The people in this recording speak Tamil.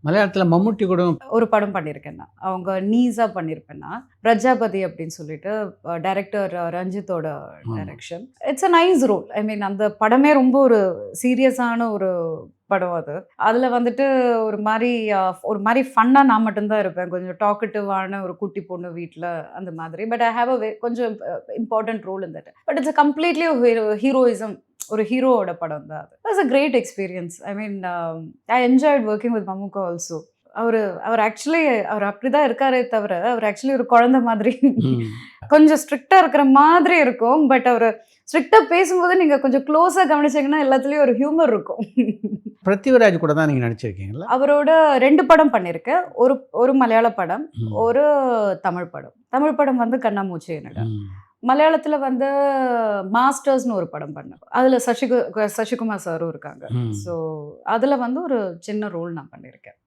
மலையாளத்துல மம்முட்டி கூட ஒரு படம் பண்ணியிருக்கேன் நான். அவங்க நீஸா பண்ணியிருப்பேன் நான். பிரஜாபதி அப்படின்னு சொல்லிட்டு டைரக்டர் ரஞ்சித்தோட ஆமா. Direction. It's a nice role. I mean அந்த படமே ரொம்ப ஒரு சீரியஸான ஒரு படம் அது. அதில வந்துட்டு ஒரு மாரி ஃபன்னா நான் மட்டும் தான் இருப்பேன். கொஞ்சம் டாக்கட்டிவான ஒரு குட்டி பொண்ணு வீட்ல அந்த மாதிரி. பட் ஐ ஹேவ் கொஞ்சம் important role in that. But it's completely heroism. ஒரு ஹீரோவோட படம் தான் அது. It was a great experience. I mean I enjoyed working with Mammukka also. அவரு அவர் ஆக்சுவலி அவர் அப்படிதான் இருக்காரே தவிர, அவர் ஆக்சுவலி ஒரு குழந்தை மாதிரி ம். கொஞ்சம் ஸ்ட்ரிக்ட்டா இருக்கிற மாதிரி இருக்கும். பட் அவரு ஸ்ட்ரிக்ட்டா பேசும்போது நீங்க கொஞ்சம் க்ளோஸா கவனிச்சீங்கன்னா, எல்லாத்துலயும் ஒரு ஹியூமர் இருக்கும். பிருத்திவிராஜ் கூட தான் நீங்க நடிச்சிருக்கீங்களா? அவரோட 2 படம் பண்ணியிருக்கேன். ஒரு ஒரு மலையாள படம், ம். ஒரு தமிழ் படம். தமிழ் படம் வந்து கண்ணாமூச்சி என்னடா. ம். மலையாளத்துல வந்து மாஸ்டர்ஸ்ன்னு ஒரு படம் பண்ணேன். அதுல சசிகுமார் சாரும் இருக்காங்க. ம். ஸோ, அதுல வந்து ஒரு சின்ன ரோல் நான் பண்ணியிருக்கேன்.